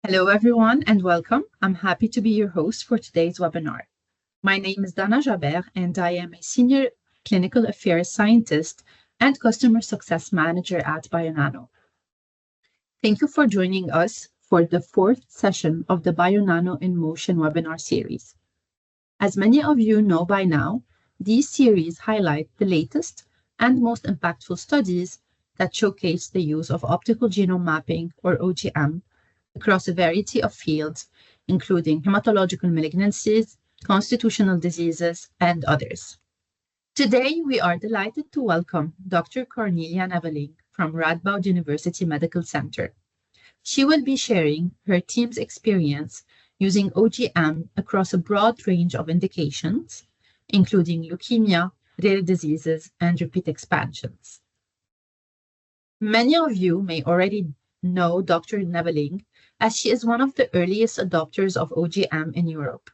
Hello, everyone, and welcome. I'm happy to be your host for today's webinar. My name is Dana Jaber, and I am a Senior Clinical Affairs Scientist and Customer Success Manager at Bionano. Thank you for joining us for the fourth session of the Bionano in Motion webinar series. As many of you know by now, these series highlight the latest and most impactful studies that showcase the use of optical genome mapping, or OGM, across a variety of fields, including hematological malignancies, constitutional diseases, and others. Today, we are delighted to welcome Dr. Kornelia Neveling from Radboud University Medical Center. She will be sharing her team's experience using OGM across a broad range of indications, including leukemia, rare diseases, and repeat expansions. Many of you may already know Dr. Neveling, as she is one of the earliest adopters of OGM in Europe.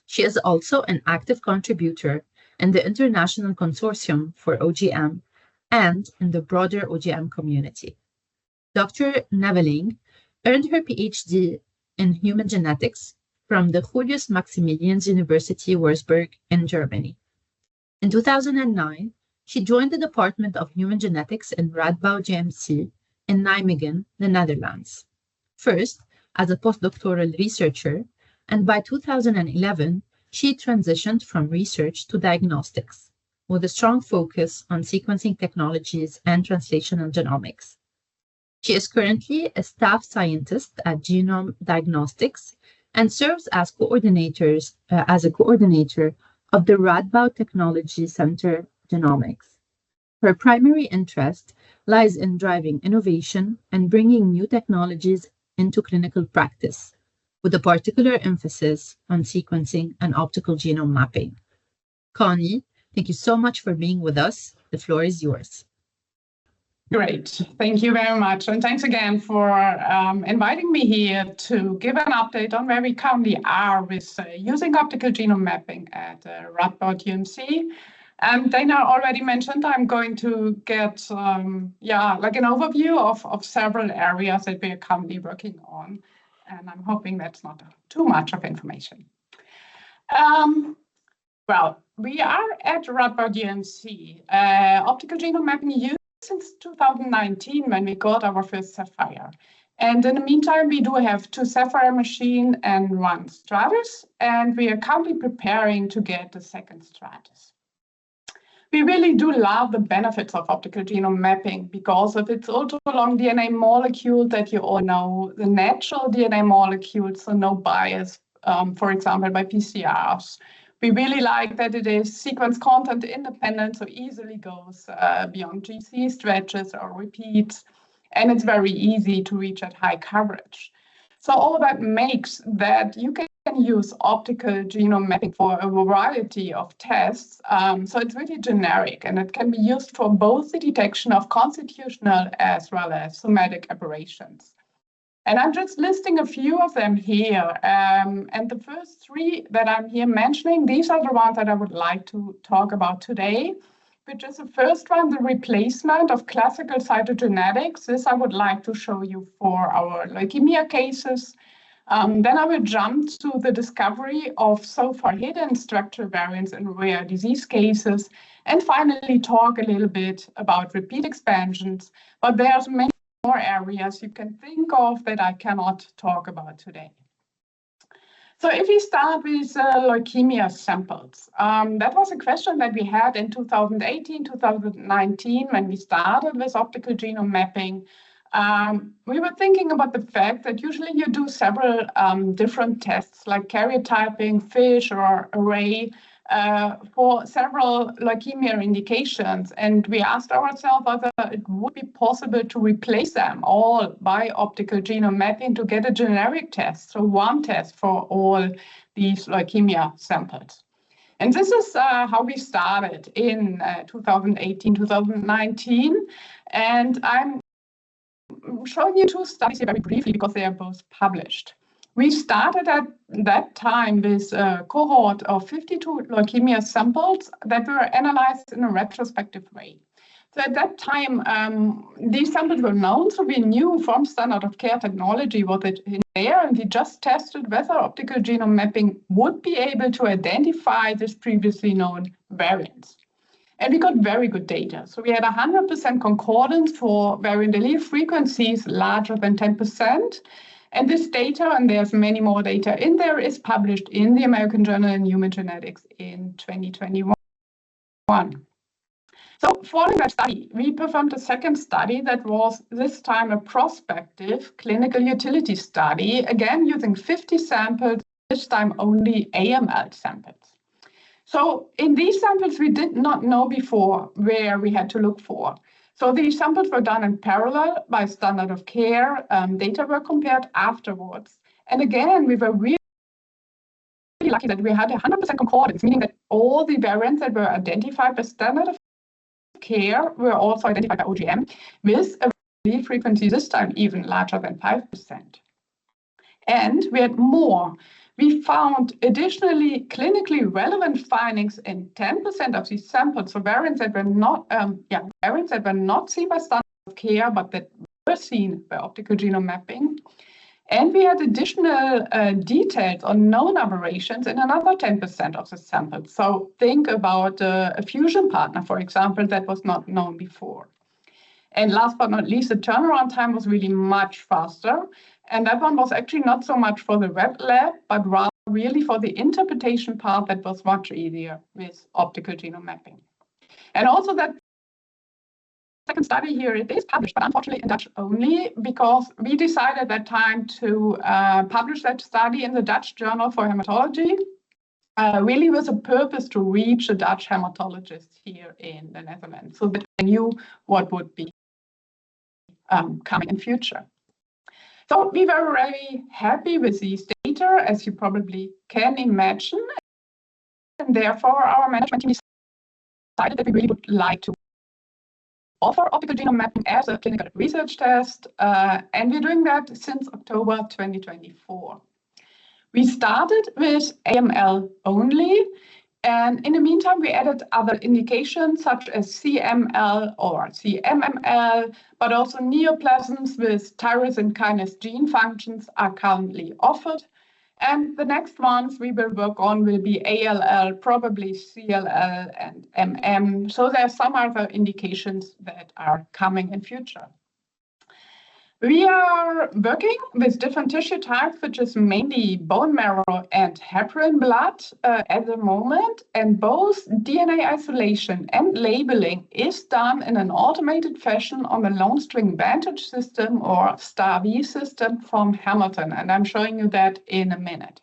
She is also an active contributor in the International Consortium for OGM and in the broader OGM community. Dr. Neveling earned her PhD in human genetics from the Julius Maximilians University Würzburg in Germany. In 2009, she joined the Department of Human Genetics in Radboud UMC in Nijmegen, the Netherlands. First, as a postdoctoral researcher, and by 2011, she transitioned from research to diagnostics, with a strong focus on sequencing technologies and translational genomics. She is currently a staff scientist at Genome Diagnostics and serves as a coordinator of the Radboud Technology Center Genomics. Her primary interest lies in driving innovation and bringing new technologies into clinical practice, with a particular emphasis on sequencing and optical genome mapping. Connie, thank you so much for being with us. The floor is yours. Great. Thank you very much. And thanks again for inviting me here to give an update on where we currently are with using optical genome mapping at Radboud UMC. And Dana already mentioned I'm going to get an overview of several areas that we are currently working on. And I'm hoping that's not too much of information. We are at Radboud UMC. Optical genome mapping used since 2019 when we got our first Sapphire. And in the meantime, we do have 2 Sapphire machines and 1 Stratys, and we are currently preparing to get the second Stratys. We really do love the benefits of optical genome mapping because of its ultra-long DNA molecule that you all know, the natural DNA molecules, so no bias, for example, by PCRs. We really like that it is sequence content independent, so easily goes beyond GC stretches or repeats, and it's very easy to reach at high coverage. So all that makes that you can use optical genome mapping for a variety of tests. So it's really generic, and it can be used for both the detection of constitutional as well as somatic aberrations. And I'm just listing a few of them here. And the first 3 that I'm here mentioning, these are the ones that I would like to talk about today, which is the first one, the replacement of classical cytogenetics. This I would like to show you for our leukemia cases. Then I will jump to the discovery of so far hidden structural variants in rare disease cases, and finally talk a little bit about repeat expansions. But there's many more areas you can think of that I cannot talk about today. So if we start with leukemia samples, that was a question that we had in 2018, 2019, when we started with optical genome mapping. We were thinking about the fact that usually you do several different tests like karyotyping, FISH, or array for several leukemia indications. And we asked ourselves whether it would be possible to replace them all by optical genome mapping to get a generic test, so one test for all these leukemia samples. And this is how we started in 2018, 2019. And I'm showing you 2 studies here very briefly because they are both published. We started at that time with a cohort of 52 leukemia samples that were analyzed in a retrospective way. So at that time, these samples were known, so we knew from standard of care technology what it in there, and we just tested whether optical genome mapping would be able to identify this previously known variants. And we got very good data. So we had 100% concordance for variant allele frequencies larger than 10%. And this data, and there's many more data in there, is published in the American Journal of Human Genetics in 2021. So following that study, we performed a second study that was this time a prospective clinical utility study, again using 50 samples, this time only AML samples. So in these samples, we did not know before where we had to look for. So these samples were done in parallel by standard of care. Data were compared afterwards. And again, we were really lucky that we had 100% concordance, meaning that all the variants that were identified by standard of care were also identified by OGM with a allele frequency this time even larger than 5%. And we had more. We found additionally clinically relevant findings in 10% of these samples, so variants that were not seen by standard of care, but that were seen by optical genome mapping. And we had additional details on known aberrations in another 10% of the samples. So think about a fusion partner, for example, that was not known before. And last but not least, the turnaround time was really much faster. And that one was actually not so much for the wet lab, but rather really for the interpretation part that was much easier with optical genome mapping. And also that second study here, it is published, but unfortunately in Dutch only, because we decided at that time to publish that study in the Dutch Journal for Hematology, really with a purpose to reach the Dutch hematologists here in the Netherlands, so that I knew what would be coming in future. So we were very happy with these data, as you probably can imagine, and therefore our management team decided that we really would like to offer optical genome mapping as a clinical research test, and we're doing that since October 2024. We started with AML only, and in the meantime, we added other indications such as CML or CMML, but also neoplasms with tyrosine kinase gene functions are currently offered. And the next ones we will work on will be ALL, probably CLL and MM. So there are some other indications that are coming in future. We are working with different tissue types, which is mainly bone marrow and heparin blood at the moment. And both DNA isolation and labeling is done in an automated fashion on the long string vantage system or STAR-V system from Hamilton. And I'm showing you that in a minute.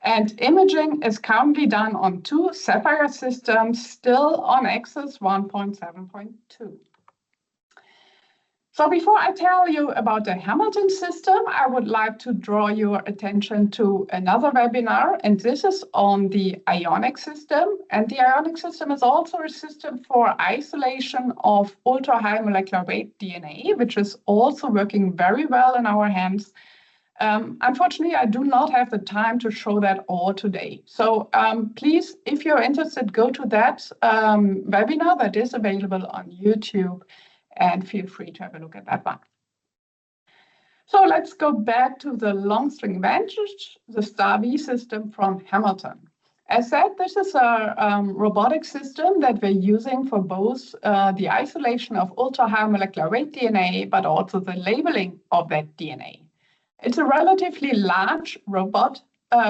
And imaging is currently done on 2 Sapphire systems, still on Axis 1.7.2. So before I tell you about the Hamilton system, I would like to draw your attention to another webinar, and this is on the ionic system. And the ionic system is also a system for isolation of ultra-high molecular weight DNA, which is also working very well in our hands. Unfortunately, I do not have the time to show that all today. So please, if you're interested, go to that webinar that is available on YouTube, and feel free to have a look at that one. So let's go back to the long string vantage, the STAR-V system from Hamilton. As said, this is a robotic system that we're using for both the isolation of ultra-high molecular weight DNA, but also the labeling of that DNA. It's a relatively large robot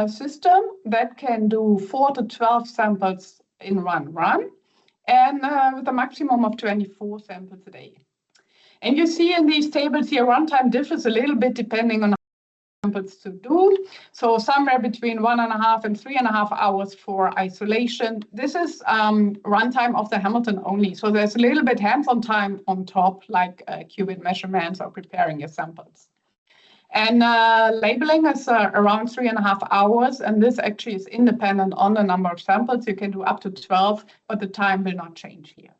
system that can do 4 to 12 samples in one run, and with a maximum of 24 samples a day. And you see in these tables here, runtime differs a little bit depending on how many samples to do. So somewhere between 1.5 and 3.5 hours for isolation. This is runtime of the Hamilton only. So there's a little bit hands-on time on top, like qubit measurements or preparing your samples. And labeling is around 3.5 hours, and this actually is independent on the number of samples. You can do up to 12, but the time will not change here.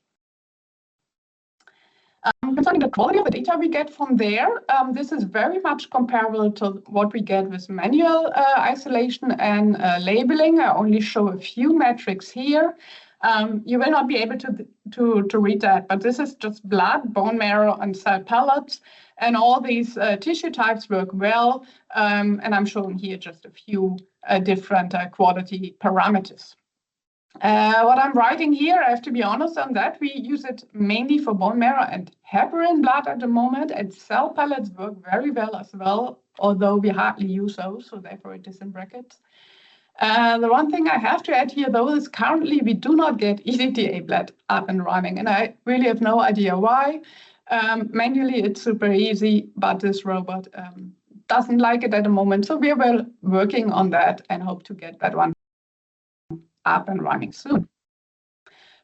Concerning the quality of the data we get from there, this is very much comparable to what we get with manual isolation and labeling. I only show a few metrics here. You will not be able to read that, but this is just blood, bone marrow, and cell pellets, and all these tissue types work well, and I'm showing here just a few different quality parameters. What I'm writing here, I have to be honest on that, we use it mainly for bone marrow and heparin blood at the moment, and cell pellets work very well as well, although we hardly use those, so therefore it is in brackets. The one thing I have to add here, though, is currently we do not get EDTA blood up and running, and I really have no idea why. Manually, it's super easy, but this robot doesn't like it at the moment, so we are working on that and hope to get that one up and running soon.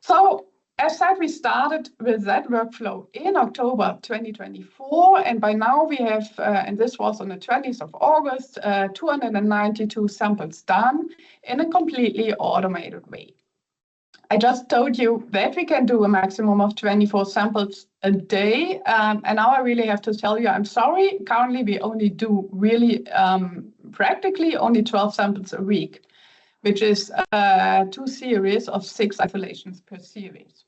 So, as said, we started with that workflow in October 2024, and by now we have, and this was on the 20th of August, 292 samples done in a completely automated way. I just told you that we can do a maximum of 24 samples a day, and now I really have to tell you, I'm sorry, currently we only do really practically only 12 samples a week, which is 2 series of 6 isolations per series.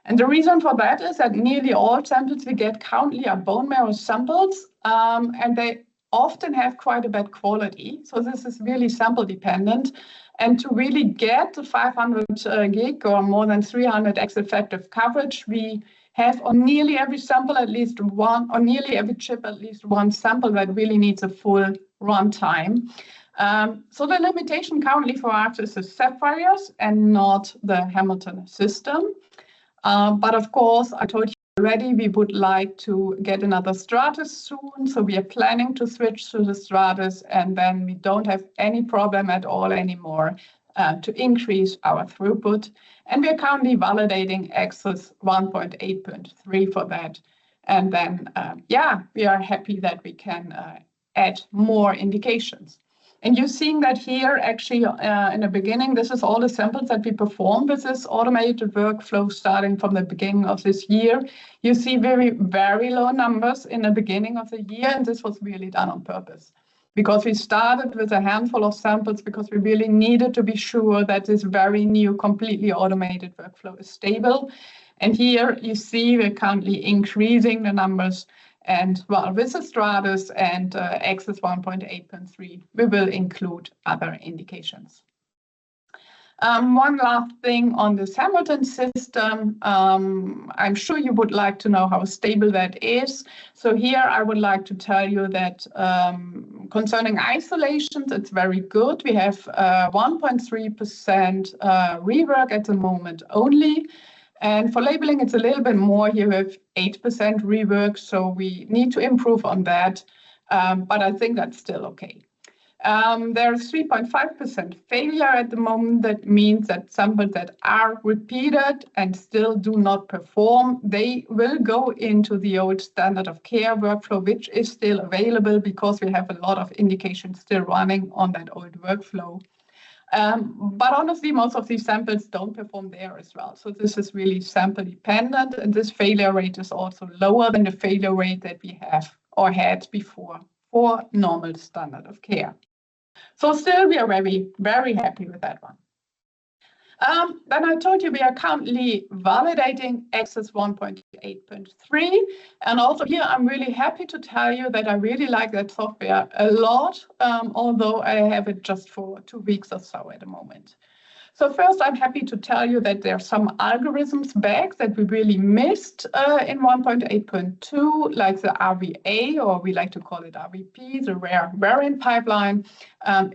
And the reason for that is that nearly all samples we get currently are bone marrow samples, and they often have quite a bad quality. So this is really sample dependent. And to really get the 500 gig or more than 300x effective coverage, we have on nearly every sample at least one, on nearly every chip at least one sample that really needs a full runtime. So the limitation currently for us is the Sapphires and not the Hamilton system. But of course, I told you already, we would like to get another Stratys soon. So we are planning to switch to the Stratys, and then we don't have any problem at all anymore to increase our throughput. And we are currently validating Access 1.8.3 for that. And then, yeah, we are happy that we can add more indications. And you're seeing that here actually in the beginning, this is all the samples that we performed with this automated workflow starting from the beginning of this year. You see very, very low numbers in the beginning of the year, and this was really done on purpose. Because we started with a handful of samples because we really needed to be sure that this very new, completely automated workflow is stable. And here you see we're currently increasing the numbers. And well, with the Stratys and Access 1.8.3, we will include other indications. One last thing on this Hamilton system, I'm sure you would like to know how stable that is. So here I would like to tell you that concerning isolations, it's very good. We have 1.3% rework at the moment only. And for labeling, it's a little bit more. Here we have 8% rework, so we need to improve on that. But I think that's still okay. There's 3.5% failure at the moment. That means that samples that are repeated and still do not perform, they will go into the old standard of care workflow, which is still available because we have a lot of indications still running on that old workflow. But honestly, most of these samples don't perform there as well. So this is really sample dependent, and this failure rate is also lower than the failure rate that we have or had before for normal standard of care. So still, we are very, very happy with that one. Then I told you we are currently validating Access 1.8.3. And also here, I'm really happy to tell you that I really like that software a lot, although I have it just for 2 weeks or so at the moment. So first, I'm happy to tell you that there are some algorithms back that we really missed in 1.8.2, like the RVA, or we like to call it RVP, the rare variant pipeline,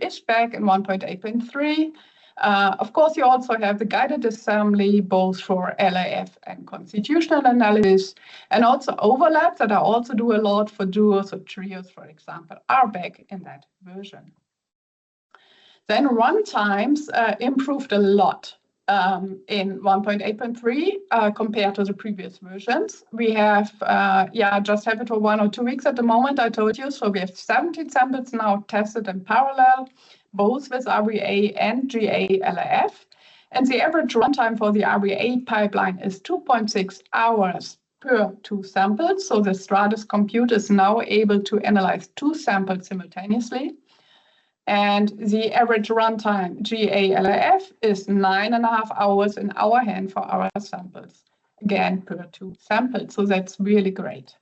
is back in 1.8.3. Of course, you also have the guided assembly, both for LAF and constitutional analysis, and also overlaps that I also do a lot for duos or trios, for example, are back in that version. Then runtimes improved a lot in 1.8.3 compared to the previous versions. We have, just have it for 1 or 2 weeks at the moment, I told you. So we have 17 samples now tested in parallel, both with RVA and GA-LAF. And the average runtime for the RVA pipeline is 2.6 hours per 2 samples. So the Stratys compute is now able to analyze 2 samples simultaneously. And the average runtime GALAF is 9.5 hours in our hand for our samples, again, per 2 samples. So that's really great.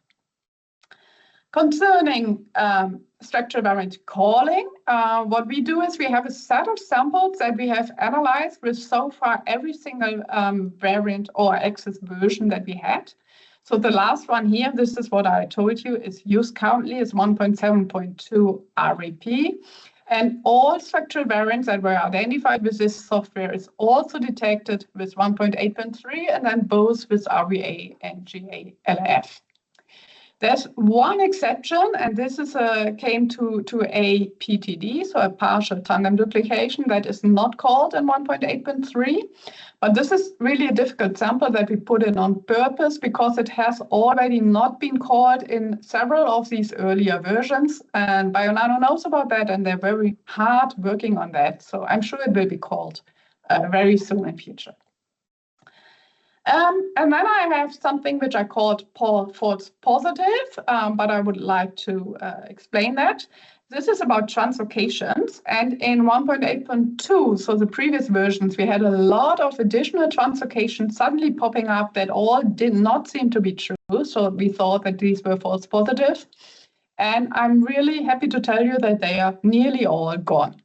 Concerning structural variant calling, what we do is we have a set of samples that we have analyzed with so far every single variant or access version that we had. So the last one here, this is what I told you, is used currently is 1.7.2 REP. And all structural variants that were identified with this software is also detected with 1.8.3 and then both with RVA and GALAF. There's one exception, and this is came to a PTD, so a partial tandem duplication that is not called in 1.8.3. But this is really a difficult sample that we put in on purpose because it has already not been called in several of these earlier versions. And Bionano knows about that, and they're very hard working on that. So I'm sure it will be called very soon in future. And then I have something which I called false positive, but I would like to explain that. This is about translocations, and in 1.8.2, so the previous versions, we had a lot of additional translocations suddenly popping up that all did not seem to be true, so we thought that these were false positive. And I'm really happy to tell you that they are nearly all gone.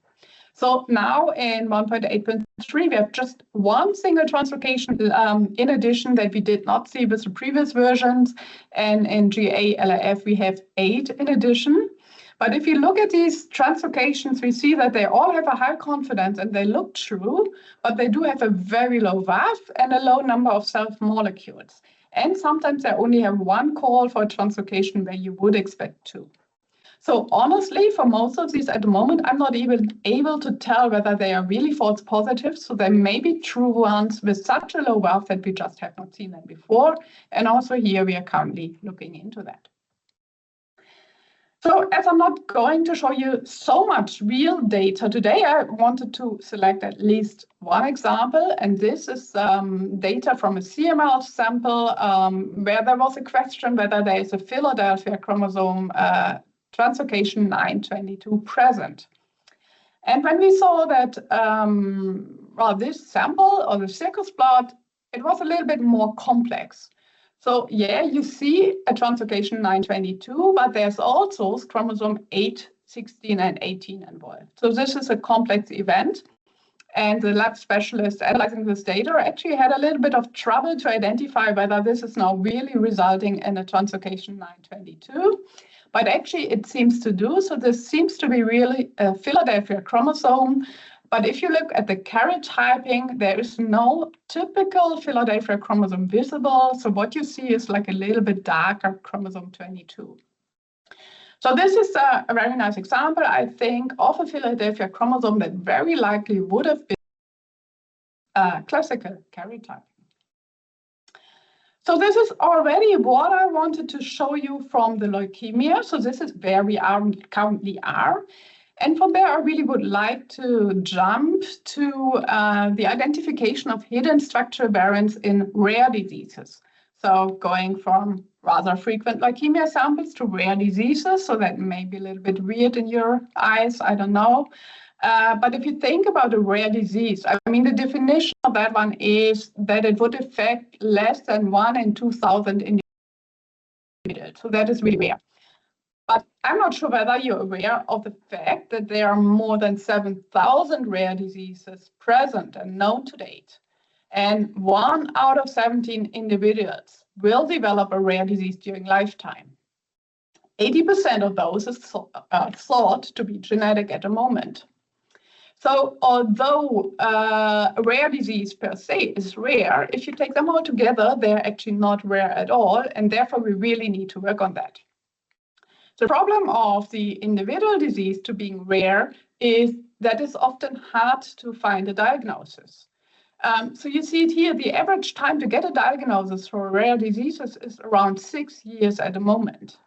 So now in 1.8.3, we have just one single translocation in addition that we did not see with the previous versions. And in GALAF, we have 8 in addition. But if you look at these translocations, we see that they all have a high confidence and they look true, but they do have a very low VAF and a low number of self-molecules. And sometimes they only have one call for a translocation where you would expect 2. So honestly, for most of these at the moment, I'm not even able to tell whether they are really false positives. So they may be true ones with such a low VAF that we just have not seen them before. And also here we are currently looking into that. So as I'm not going to show you so much real data today, I wanted to select at least one example. And this is data from a CML sample where there was a question whether there is a Philadelphia chromosome translocation 922 present. And when we saw that, well, this sample or the circus plot, it was a little bit more complex. So yeah, you see a translocation 922, but there's also chromosome 8, 16, and 18 involved. So this is a complex event. And the lab specialist analyzing this data actually had a little bit of trouble to identify whether this is now really resulting in a translocation 922. But actually it seems to do. So this seems to be really a Philadelphia chromosome. But if you look at the karyotyping, there is no typical Philadelphia chromosome visible. So what you see is like a little bit darker chromosome 22. So this is a very nice example, I think, of a Philadelphia chromosome that very likely would have been classical karyotyping. So this is already what I wanted to show you from the leukemia. So this is where we currently are. And from there, I really would like to jump to the identification of hidden structural variants in rare diseases. So going from rather frequent leukemia samples to rare diseases, so that may be a little bit weird in your eyes, I don't know. But if you think about a rare disease, I mean, the definition of that one is that it would affect less than 1 in 2,000 individuals. So that is really rare. But I'm not sure whether you're aware of the fact that there are more than 7,000 rare diseases present and known to date. And 1 out of 17 individuals will develop a rare disease during lifetime. 80% of those is thought to be genetic at the moment. So although a rare disease per se is rare, if you take them all together, they're actually not rare at all. And therefore, we really need to work on that. The problem of the individual disease to being rare is that it's often hard to find a diagnosis. So you see it here, the average time to get a diagnosis for rare diseases is around 6 years at the moment.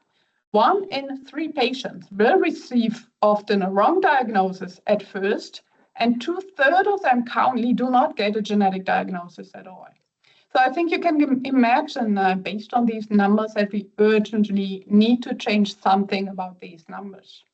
1 in 3 patients will receive often a wrong diagnosis at first, and 2/3 of them currently do not get a genetic diagnosis at all. So I think you can imagine, based on these numbers, that we urgently need to change something about these numbers.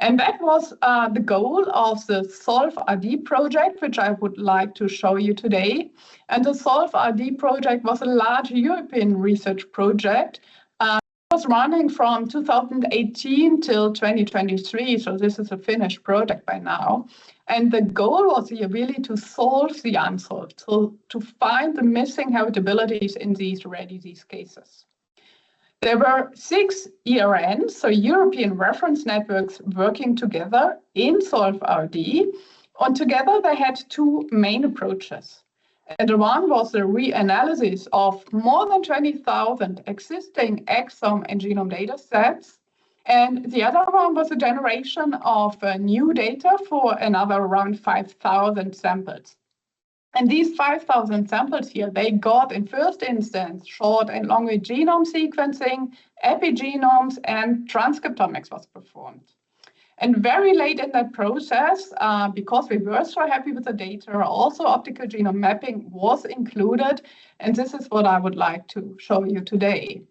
And that was the goal of the SolveRD project, which I would like to show you today. And the SolveRD project was a large European research project. It was running from 2018 till 2023, so this is a finished project by now. And the goal was here really to solve the unsolved, so to find the missing heritabilities in these rare disease cases. There were 6 ERNs, so European reference networks, working together in SolveRD, and together they had 2 main approaches. And the one was the reanalysis of more than 20,000 existing exome and genome data sets, and the other one was a generation of new data for another around 5,000 samples. And these 5,000 samples here, they got in first instance short and long read genome sequencing, epigenomes, and transcriptomics was performed. And very late in that process, because we were so happy with the data, also optical genome mapping was included. And this is what I would like to show you today.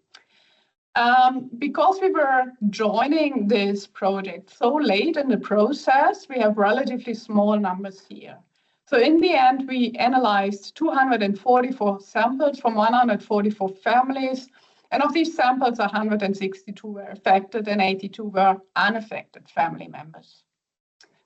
Because we were joining this project so late in the process, we have relatively small numbers here. So in the end, we analyzed 244 samples from 144 families. And of these samples, 162 were affected and 82 were unaffected family members.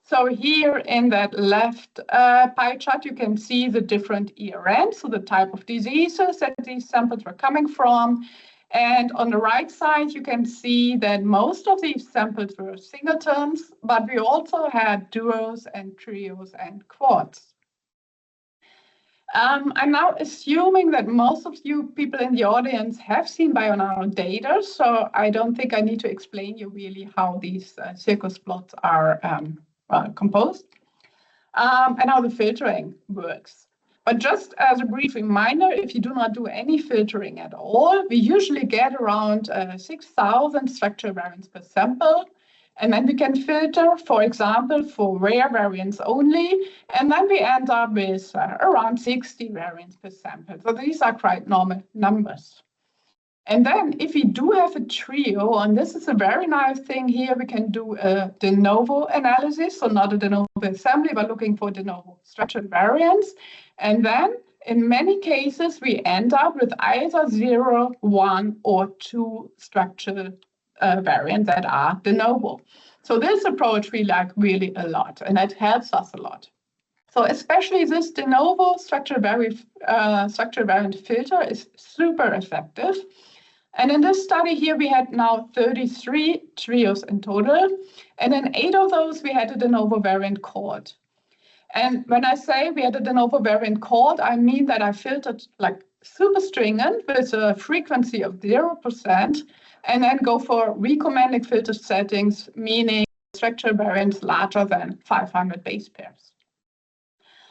So here in that left pie chart, you can see the different ERNs, so the type of diseases that these samples were coming from. And on the right side, you can see that most of these samples were singletons, but we also had duos and trios and quads. I'm now assuming that most of you people in the audience have seen Bionano data, so I don't think I need to explain you really how these circus plots are composed and how the filtering works. But just as a brief reminder, if you do not do any filtering at all, we usually get around 6,000 structural variants per sample. And then we can filter, for example, for rare variants only. And then we end up with around 60 variants per sample. So these are quite normal numbers. And then if we do have a trio, and this is a very nice thing here, we can do a de novo analysis. So not a de novo assembly, but looking for de novo structural variants. And then in many cases, we end up with either 0, 1, or 2 structural variants that are de novo. So this approach we like really a lot, and it helps us a lot. So especially this de novo structural variant filter is super effective. And in this study here, we had now 33 trios in total, and in 8 of those, we had a de novo variant called. And when I say we had a de novo variant called, I mean that I filtered like super stringent with a frequency of 0%, and then go for recommended filter settings, meaning structural variants larger than 500 base pairs.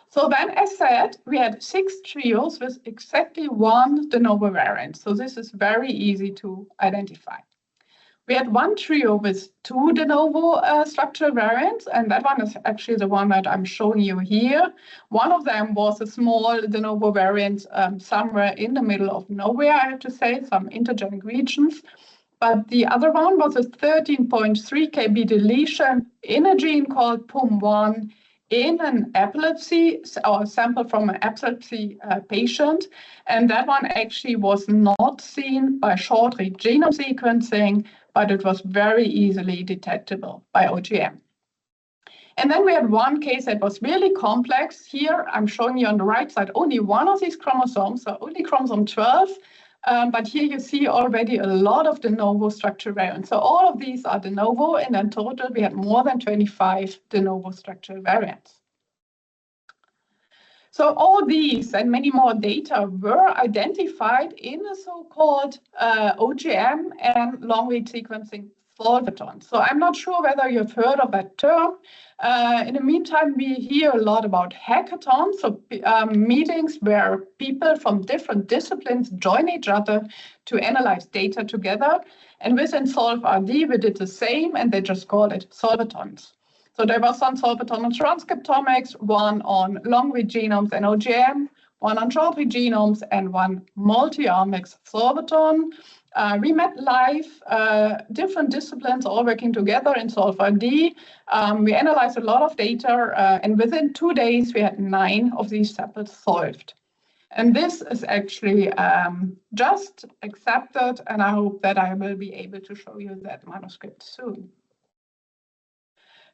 So then, as said, we had 6 trios with exactly 1 de novo variant. So this is very easy to identify. We had 1 trio with 2 de novo structural variants, and that one is actually the one that I'm showing you here. One of them was a small de novo variant somewhere in the middle of nowhere, I have to say, some intergenic regions. But the other one was a 13.3 kb deletion in a gene called PUM1 in an epilepsy, or a sample from an epilepsy patient. And that one actually was not seen by short-read genome sequencing, but it was very easily detectable by OGM. And then we had one case that was really complex. Here, I'm showing you on the right side only one of these chromosomes, so only chromosome 12. But here you see already a lot of de novo structural variants. So all of these are de novo, and in total we had more than 25 de novo structural variants. So all these and many more data were identified in a so-called OGM and long-read sequencing solvathon. So I'm not sure whether you've heard of that term. In the meantime, we hear a lot about hackathons, so meetings where people from different disciplines join each other to analyze data together. And within SolveRD, we did the same, and they just called it solvathons. So there was one solvathon on transcriptomics, one on long-read genomes and OGM, one on short-read genomes, and one multi-omics solvathon. We met live, different disciplines all working together in Solv-RD. We analyzed a lot of data, and within 2 days, we had 9 of these samples solved. And this is actually just accepted, and I hope that I will be able to show you that manuscript soon.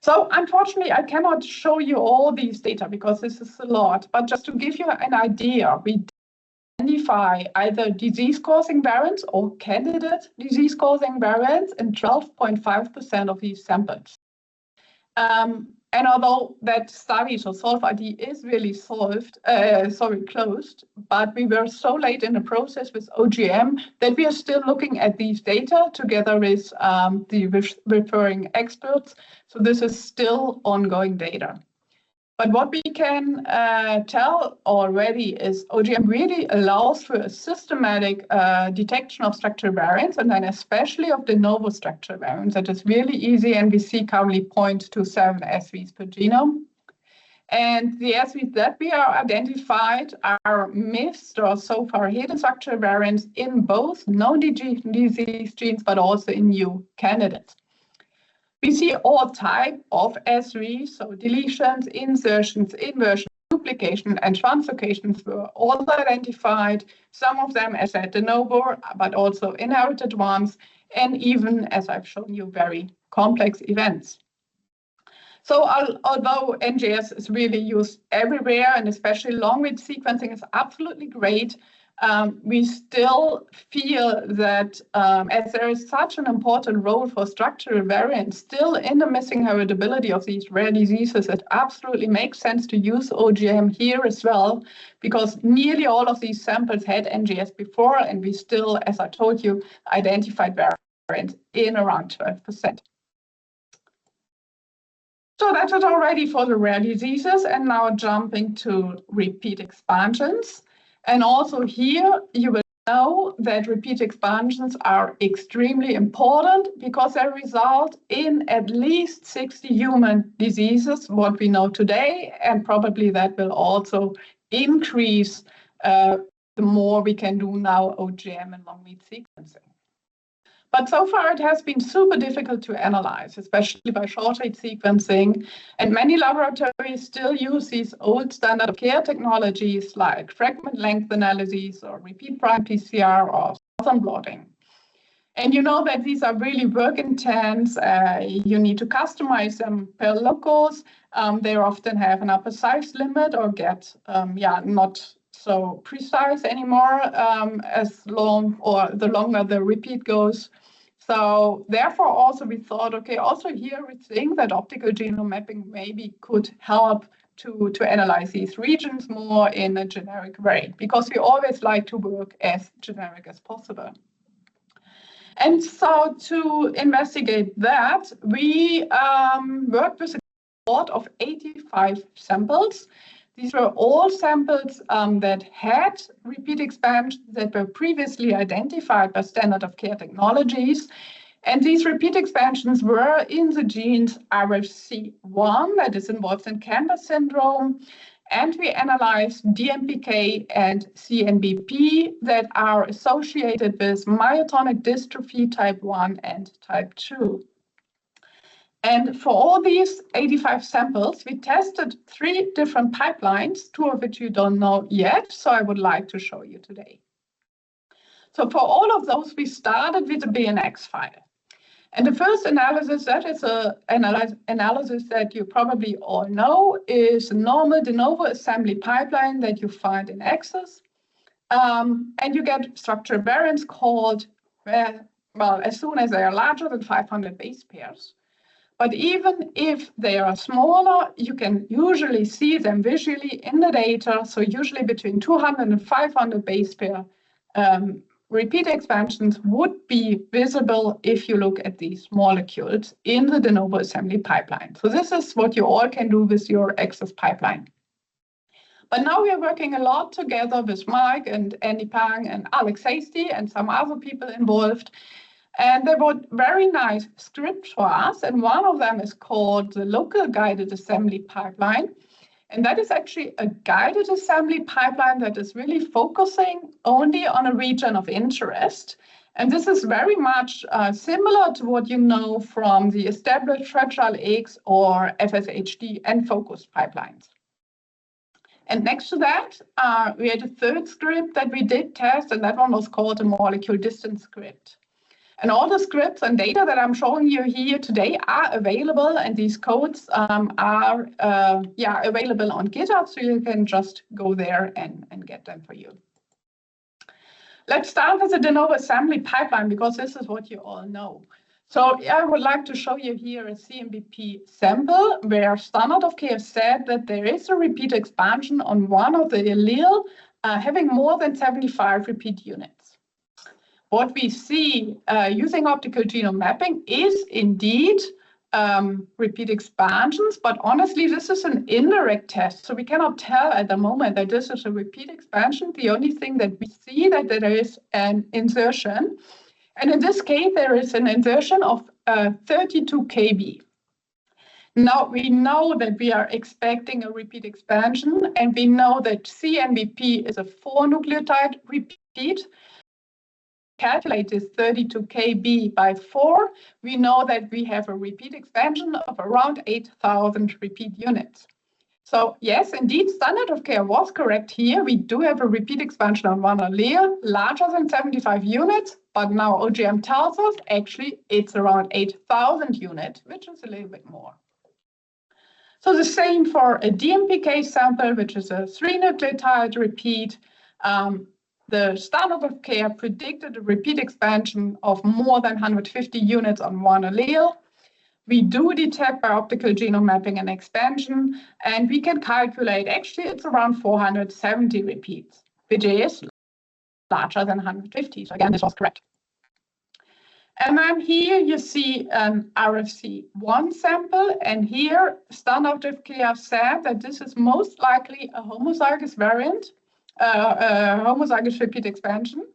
So unfortunately, I cannot show you all these data because this is a lot, but just to give you an idea, we identify either disease-causing variants or candidate disease-causing variants in 12.5% of these samples. And although that study, so Solv-RD, is really closed, but we were so late in the process with OGM that we are still looking at these data together with the referring experts. So this is still ongoing data. But what we can tell already is OGM really allows for a systematic detection of structural variants, and then especially of de novo structural variants. That is really easy, and we see currently 0.27 SVs per genome. And the SVs that we are identified are missed or so far hidden structural variants in both known disease genes, but also in new candidates. We see all type of SVs, so deletions, insertions, inversions, duplication, and translocations were all identified. Some of them, as said, de novo, but also inherited ones, and even, as I've shown you, very complex events. So although NGS is really used everywhere, and especially long-read sequencing is absolutely great, we still feel that as there is such an important role for structural variants still in the missing heritability of these rare diseases, it absolutely makes sense to use OGM here as well, because nearly all of these samples had NGS before, and we still, as I told you, identified variants in around 12%. So that's it already for the rare diseases, and now jumping to repeat expansions. And also here, you will know that repeat expansions are extremely important because they result in at least 60 human diseases, what we know today, and probably that will also increase the more we can do now OGM and long-read sequencing. But so far, it has been super difficult to analyze, especially by short-read sequencing. And many laboratories still use these old standard of care technologies like fragment length analysis or repeat prime PCR or Southern blotting. And you know that these are really work intense. You need to customize them per locus. They often have an upper size limit or get, not so precise anymore as long or the longer the repeat goes. So therefore also we thought, okay, also here we think that optical genome mapping maybe could help to analyze these regions more in a generic way, because we always like to work as generic as possible. And so to investigate that, we worked with a cohort of 85 samples. These were all samples that had repeat expansions that were previously identified by standard of care technologies. And these repeat expansions were in the genes RFC1, that is involved in Camber syndrome. And we analyzed DMPK and CNBP that are associated with myotonic dystrophy type 1 and type 2. And for all these 85 samples, we tested 3 different pipelines, 2 of which you don't know yet, so I would like to show you today. So for all of those, we started with the BNX file. And the first analysis, that is an analysis that you probably all know, is a normal de novo assembly pipeline that you find in Access. And you get structural variants called, well, as soon as they are larger than 500 base pairs. But even if they are smaller, you can usually see them visually in the data. So usually between 200 and 500 base pair repeat expansions would be visible if you look at these molecules in the de novo assembly pipeline. So this is what you all can do with your Access pipeline. But now we are working a lot together with Mike and Andy Pang and Alex Hasty and some other people involved. And they wrote very nice scripts for us. And one of them is called the Local Guided Assembly Pipeline. And that is actually a guided assembly pipeline that is really focusing only on a region of interest. And this is very much similar to what you know from the established Fragile X or FSHD and focused pipelines. And next to that, we had a third script that we did test, and that one was called a molecule distance script. And all the scripts and data that I'm showing you here today are available, and these codes are available on GitHub, so you can just go there and get them for you. Let's start with the de novo assembly pipeline, because this is what you all know. So I would like to show you here a CMBP sample where standard of care said that there is a repeat expansion on one of the allele having more than 75 repeat units. What we see using optical genome mapping is indeed repeat expansions, but honestly, this is an indirect test, so we cannot tell at the moment that this is a repeat expansion. The only thing that we see that there is an insertion, and in this case, there is an insertion of 32 kb. Now, we know that we are expecting a repeat expansion, and we know that CNVP is a 4-nucleotide repeat. Calculate this 32 kb by 4, we know that we have a repeat expansion of around 8,000 repeat units. So yes, indeed, standard of care was correct here. We do have a repeat expansion on one allele larger than 75 units, but now OGM tells us actually it's around 8,000 units, which is a little bit more. So the same for a DMPK sample, which is a 3-nucleotide repeat. The standard of care predicted a repeat expansion of more than 150 units on one allele. We do detect by optical genome mapping an expansion, and we can calculate, actually, it's around 470 repeats, which is larger than 150. So again, this was correct. And then here you see an RFC1 sample, and here standard of care said that this is most likely a homozygous variant, homozygous repeat expansion.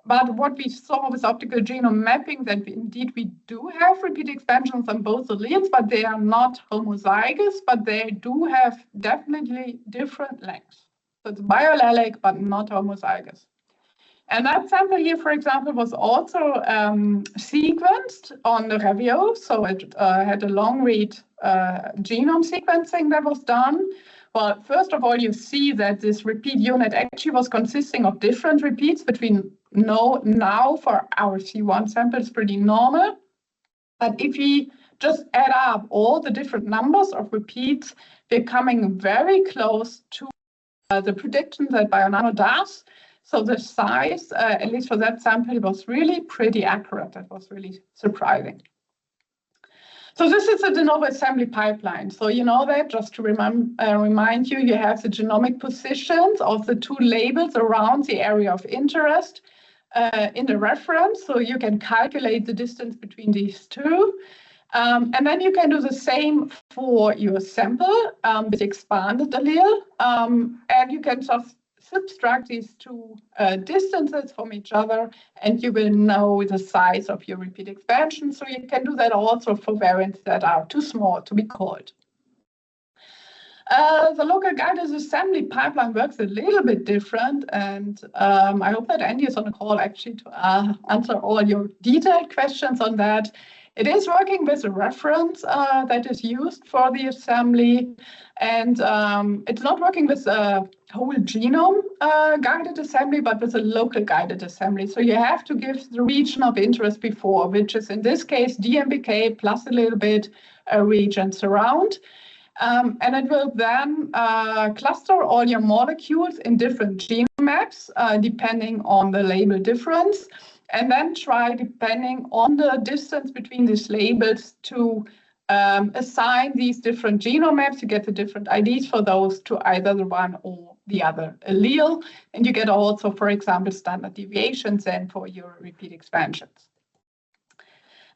But what we saw with optical genome mapping, that we do have repeat expansions on both alleles, but they are not homozygous, but they do have definitely different lengths. So it's biallelic, but not homozygous. And that sample here, for example, was also sequenced on the Revio. So it had a long-read genome sequencing that was done. Well, first of all, you see that this repeat unit actually was consisting of different repeats between now for our C1 sample is pretty normal. But if we just add up all the different numbers of repeats, we're coming very close to the prediction that Bionano does. So the size, at least for that sample, was really pretty accurate. That was really surprising. So this is a de novo assembly pipeline. So you know that, just to remind you, you have the genomic positions of the two labels around the area of interest in the reference. So you can calculate the distance between these two. And then you can do the same for your sample with expanded allele. And you can just subtract these two distances from each other, and you will know the size of your repeat expansion. So you can do that also for variants that are too small to be called. The local guided assembly pipeline works a little bit different, and I hope that Andy is on the call actually to answer all your detailed questions on that. It is working with a reference that is used for the assembly, and it's not working with a whole genome guided assembly, but with a local guided assembly. So you have to give the region of interest before, which is in this case DMPK plus a little bit a region surround. And it will then cluster all your molecules in different genome maps, depending on the label difference, and then try, depending on the distance between these labels, to assign these different genome maps. You get the different IDs for those to either the one or the other allele. And you get also, for example, standard deviations then for your repeat expansions.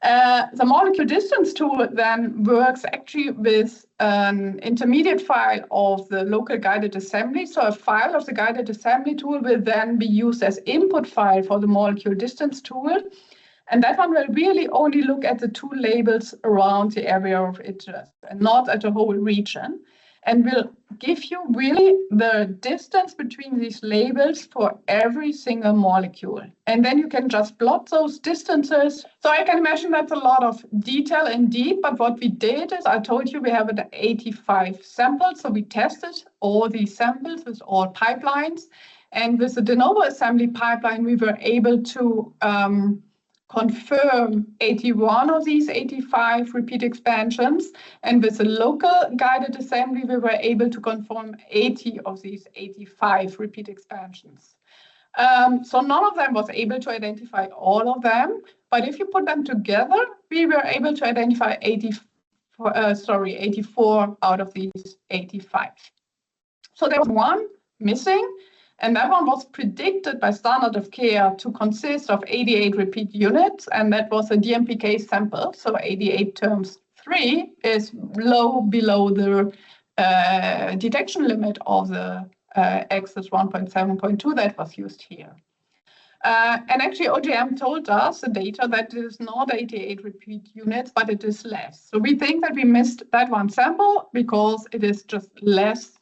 The molecule distance tool then works actually with an intermediate file of the local guided assembly. So a file of the guided assembly tool will then be used as input file for the molecule distance tool. And that one will really only look at the two labels around the area of interest and not at the whole region. and will give you really the distance between these labels for every single molecule. And then you can just plot those distances. So I can imagine that's a lot of detail indeed, but what we did is I told you we have 85 samples. So we tested all these samples with all pipelines. And with the de novo assembly pipeline, we were able to confirm 81 of these 85 repeat expansions. And with the local guided assembly, we were able to confirm 80 of these 85 repeat expansions. So none of them was able to identify all of them, but if you put them together, we were able to identify 84 out of these 85. So there was one missing, and that one was predicted by standard of care to consist of 88 repeat units, and that was a DMPK sample. So 88 times 3 is below the detection limit of the X is 1.7.2 that was used here. And actually, OGM told us the data that it is not 88 repeat units, but it is less. So we think that we missed that one sample because it is just less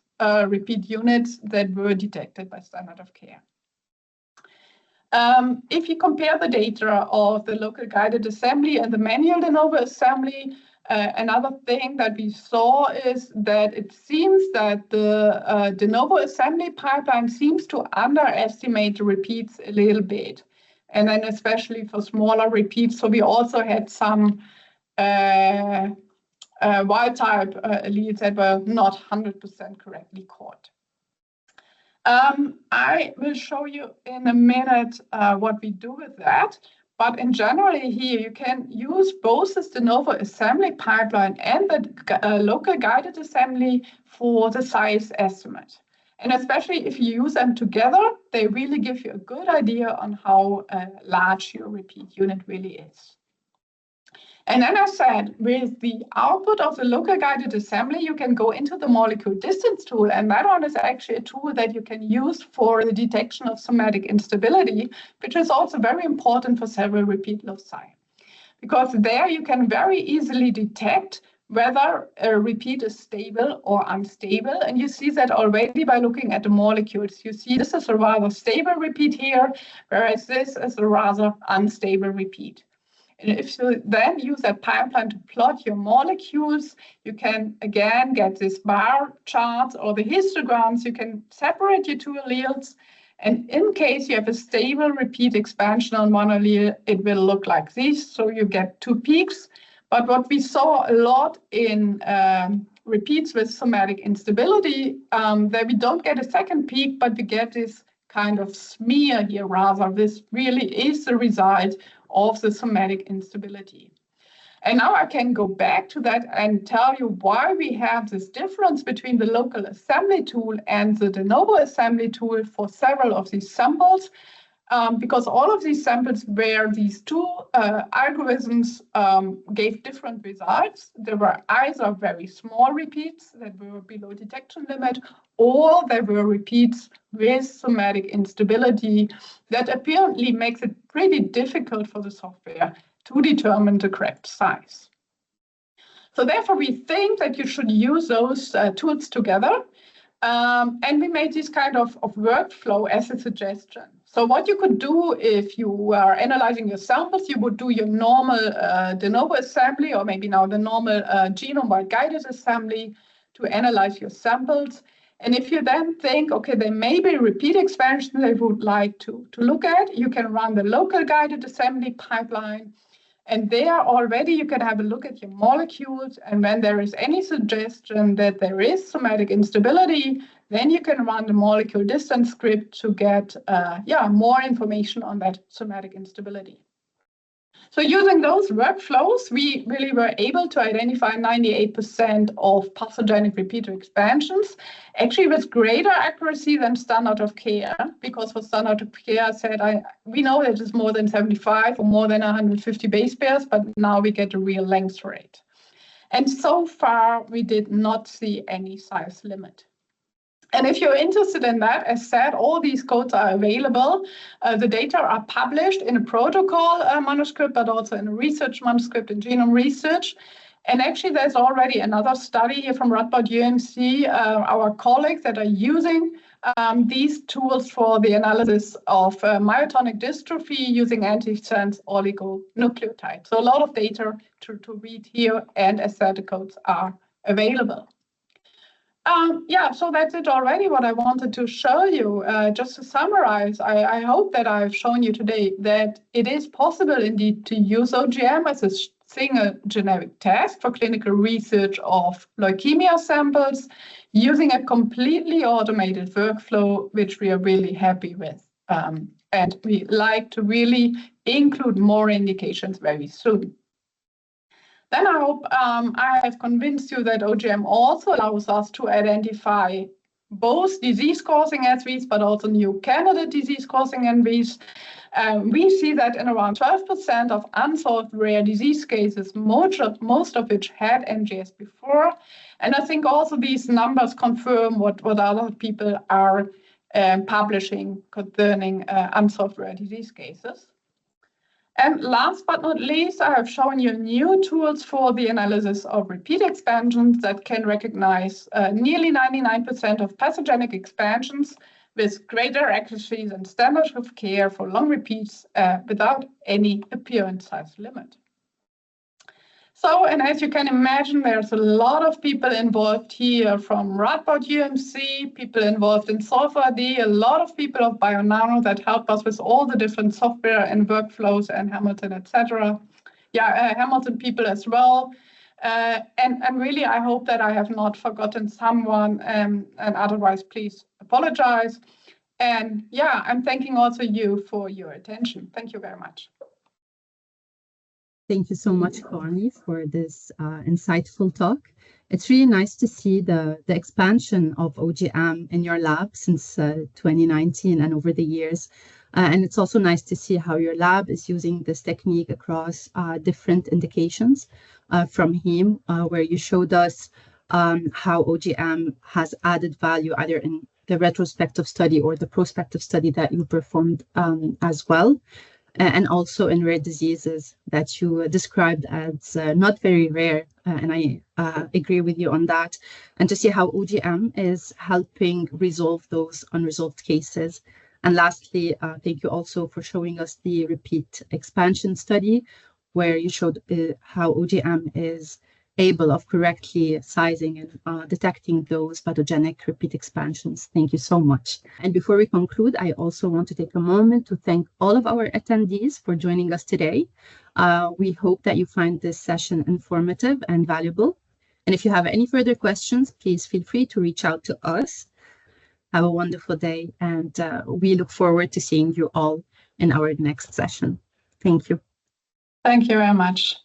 repeat units that were detected by standard of care. If you compare the data of the local guided assembly and the manual de novo assembly, another thing that we saw is that it seems that the de novo assembly pipeline seems to underestimate the repeats a little bit, and then especially for smaller repeats. So we also had some wild type alleles that were not 100% correctly caught. I will show you in a minute what we do with that. But in general here, you can use both this de novo assembly pipeline and the local guided assembly for the size estimate. And especially if you use them together, they really give you a good idea on how large your repeat unit really is. And then I said, with the output of the local guided assembly, you can go into the molecule distance tool. And that one is actually a tool that you can use for the detection of somatic instability, which is also very important for several repeat loci. Because there you can very easily detect whether a repeat is stable or unstable. And you see that already by looking at the molecules. You see this is a rather stable repeat here, whereas this is a rather unstable repeat. And if you then use that pipeline to plot your molecules, you can again get these bar charts or the histograms. You can separate your two alleles. And in case you have a stable repeat expansion on one allele, it will look like this. So you get two peaks. But what we saw a lot in repeats with somatic instability, that we don't get a second peak, but we get this kind of smear here rather. This really is the result of the somatic instability. And now I can go back to that and tell you why we have this difference between the local assembly tool and the de novo assembly tool for several of these samples. Because all of these samples where these two algorithms gave different results. There were either very small repeats that were below detection limit, or there were repeats with somatic instability that apparently makes it pretty difficult for the software to determine the correct size. So therefore, we think that you should use those tools together. And we made this kind of workflow as a suggestion. So what you could do if you are analyzing your samples, you would do your normal de novo assembly, or maybe now the normal genome-wide guided assembly to analyze your samples. And if you then think, okay, there may be repeat expansions I would like to look at, you can run the local guided assembly pipeline. And there already you can have a look at your molecules. And when there is any suggestion that there is somatic instability, then you can run the molecule distance script to get more information on that somatic instability. So using those workflows, we really were able to identify 98% of pathogenic repeater expansions, actually with greater accuracy than standard of care, because for standard of care said, we know it is more than 75 or more than 150 base pairs, but now we get a real length rate. And so far, we did not see any size limit. And if you're interested in that, as said, all these codes are available. The data are published in a protocol manuscript, but also in a research manuscript in genome research. And actually, there's already another study here from Radboud UMC, our colleagues that are using these tools for the analysis of myotonic dystrophy using antisense oligonucleotides. So a lot of data to read here, and asserted codes are available. Yeah, so that's it already what I wanted to show you. Just to summarize, I hope that I've shown you today that it is possible indeed to use OGM as a single generic test for clinical research of leukemia samples using a completely automated workflow, which we are really happy with. And we like to really include more indications very soon. Then I hope I have convinced you that OGM also allows us to identify both disease-causing SVs, but also new candidate disease-causing NVs. We see that in around 12% of unsolved rare disease cases, most of which had NGS before. And I think also these numbers confirm what other people are publishing concerning unsolved rare disease cases. And last but not least, I have shown you new tools for the analysis of repeat expansions that can recognize nearly 99% of pathogenic expansions with greater accuracy than standard of care for long repeats without any appearance size limit. So, and as you can imagine, there's a lot of people involved here from Radboud UMC, people involved in SolveID, a lot of people of Bionano that help us with all the different software and workflows, and Hamilton, etc. Yeah, Hamilton people as well. And really, I hope that I have not forgotten someone, and otherwise, please apologize. And yeah, I'm thanking also you for your attention. Thank you very much. Thank you so much, Corny, for this insightful talk. It's really nice to see the expansion of OGM in your lab since 2019 and over the years. And it's also nice to see how your lab is using this technique across different indications from heme, where you showed us how OGM has added value either in the retrospective study or the prospective study that you performed as well. And also in rare diseases that you described as not very rare, and I agree with you on that, and to see how OGM is helping resolve those unresolved cases. And lastly, thank you also for showing us the repeat expansion study, where you showed how OGM is able of correctly sizing and detecting those pathogenic repeat expansions. Thank you so much. And before we conclude, I also want to take a moment to thank all of our attendees for joining us today. We hope that you find this session informative and valuable. And if you have any further questions, please feel free to reach out to us. Have a wonderful day, and we look forward to seeing you all in our next session. Thank you. Thank you very much.